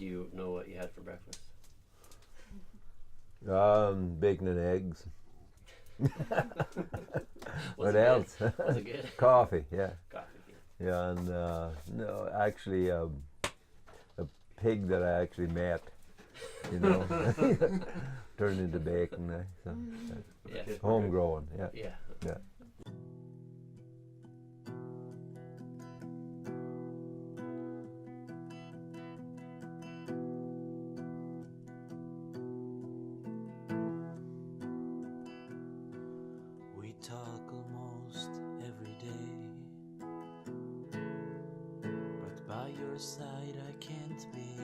Do you know what you had for breakfast? Bacon and eggs. Was What it else? good? Was it good? Coffee, yeah. Coffee. Yeah, and no, actually, a pig that I actually met, you know, turned into bacon. So, Yeah. homegrown, yeah. Yeah. Yeah. We talk almost every day, but by your side I can't be.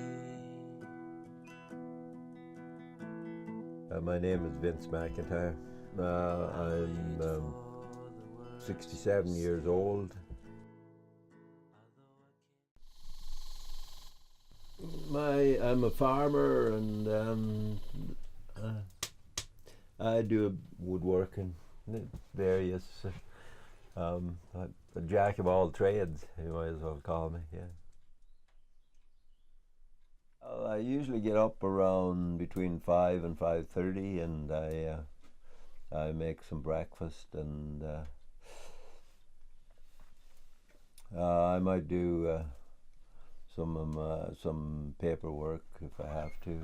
My name is Vince McIntyre. I'm 67 years old. I'm a farmer, and I do woodworking, various, a jack of all trades, you might as well call me, yeah. I usually get up around between 5 and 5:30, and I make some breakfast, and I might do some paperwork if I have to.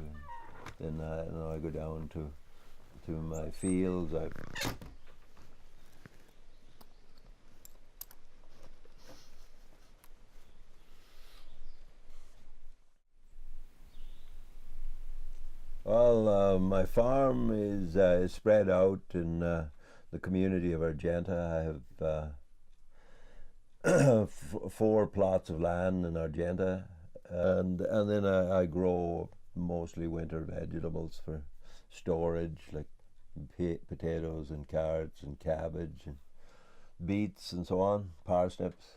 Then I go down to my fields. Well, my farm is spread out in the community of Argenta. I have 4 plots of land in Argenta, and then I grow mostly winter vegetables for storage, like potatoes and carrots and cabbage and beets and so on, parsnips,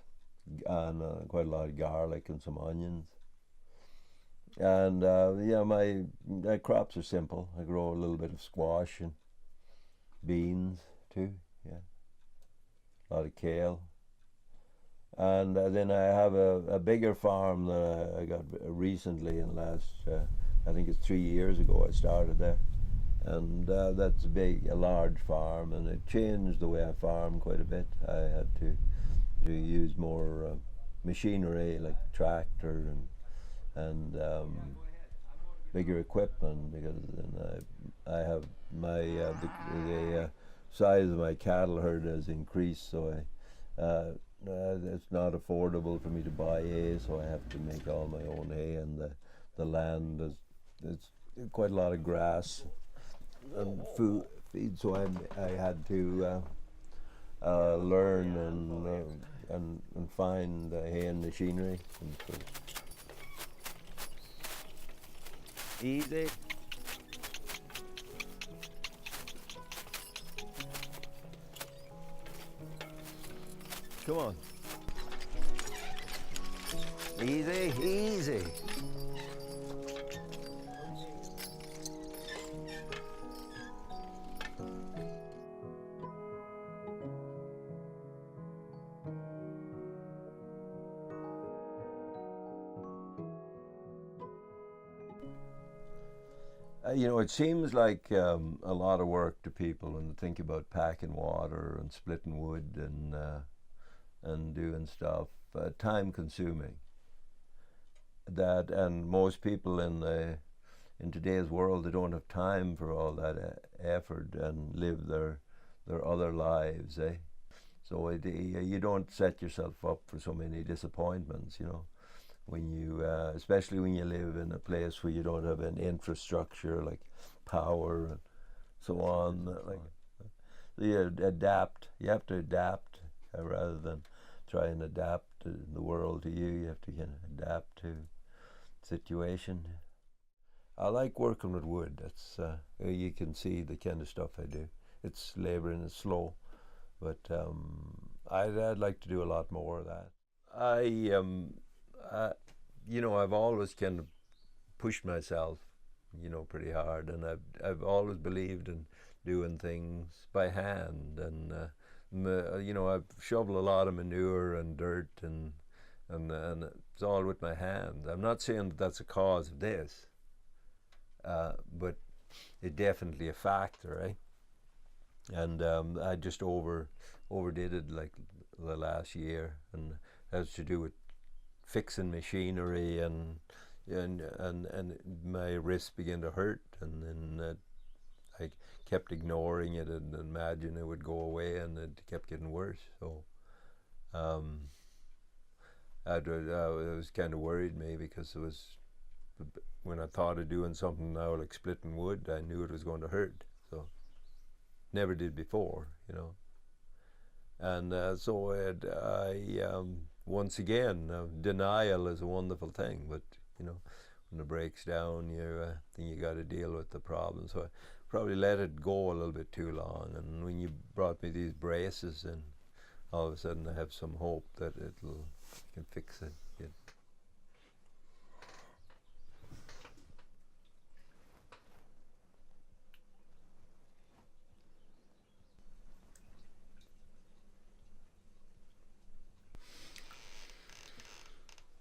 and quite a lot of garlic and some onions. And yeah, my crops are simple. I grow a little bit of squash and beans too. Yeah, a lot of kale. And then I have a bigger farm that I got recently in the last, I think it's 3 years ago I started there. And that's a large farm, and it changed the way I farm quite a bit. I had to use more machinery like tractor and bigger equipment, because then I have the size of my cattle herd has increased, so it's not affordable for me to buy hay, so I have to make all my own hay, and the land it's quite a lot of grass and feed, so I had to learn and find hay and machinery. And so easy. Come on. Easy, easy. You know, it seems like a lot of work to people when they think about packing water and splitting wood and doing stuff. Time consuming. And most people in today's world, they don't have time for all that effort and live their other lives, eh? So you don't set yourself up for so many disappointments, you know, when you, especially when you live in a place where you don't have an infrastructure like power and so on. Like, you adapt. You have to adapt rather than try and adapt the world to you. You have to adapt to situation. I like working with wood. That's you can see the kind of stuff I do. It's labor and it's slow, but I'd like to do a lot more of that. You know, I've always kind of pushed myself, you know, pretty hard, and I've always believed in doing things by hand, and you know, I've shoveled a lot of manure and dirt and it's all with my hands. I'm not saying that that's a cause of this, but it definitely a factor, right? And I just overdid it like the last year, and that has to do with fixing machinery, and my wrist began to hurt, and then I kept ignoring it and imagined it would go away, and it kept getting worse. So I was kind of worried maybe, because it was, when I thought of doing something now like splitting wood, I knew it was going to hurt. So never did before, you know. And so I once again, denial is a wonderful thing, but you know, when it breaks down, then you got to deal with the problem. So I probably let it go a little bit too long. And when you brought me these braces, and all of a sudden I have some hope that can fix it. Yeah.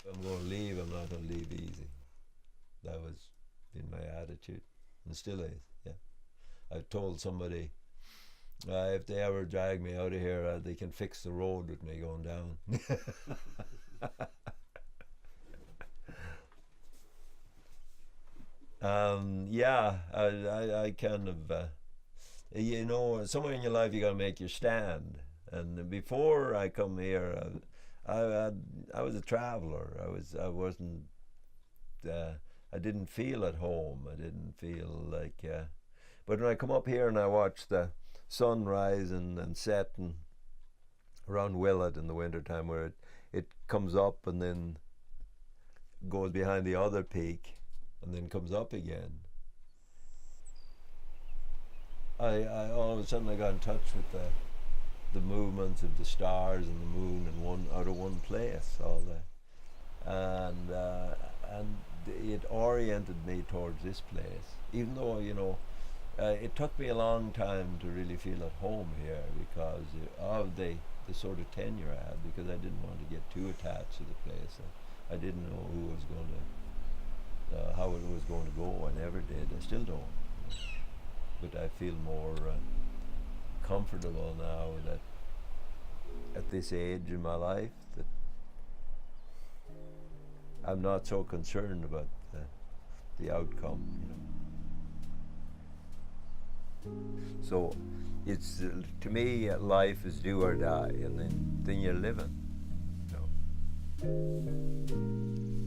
If I'm going to leave, I'm not going to leave easy. That was in my attitude, and still is. Yeah, I've told somebody, if they ever drag me out of here, they can fix the road with me going down. Yeah, I kind of, you know, somewhere in your life you got to make your stand. And before I come here, I was a traveler. I wasn't. I didn't feel at home. I didn't feel like. But when I come up here and I watch the sun rise and set and around Willett in the wintertime, where it comes up and then goes behind the other peak and then comes up again. I all of a sudden I got in touch with the movements of the stars and the moon in one place, all that, and it oriented me towards this place, even though, you know, it took me a long time to really feel at home here because of the sort of tenure I had, because I didn't want to get too attached to the place. I didn't know who was going to, how it was going to go. I never did. I still don't. But I feel more comfortable now that at this age in my life that I'm not so concerned about the outcome, you know. So it's to me, life is do or die, and then you're living, you know.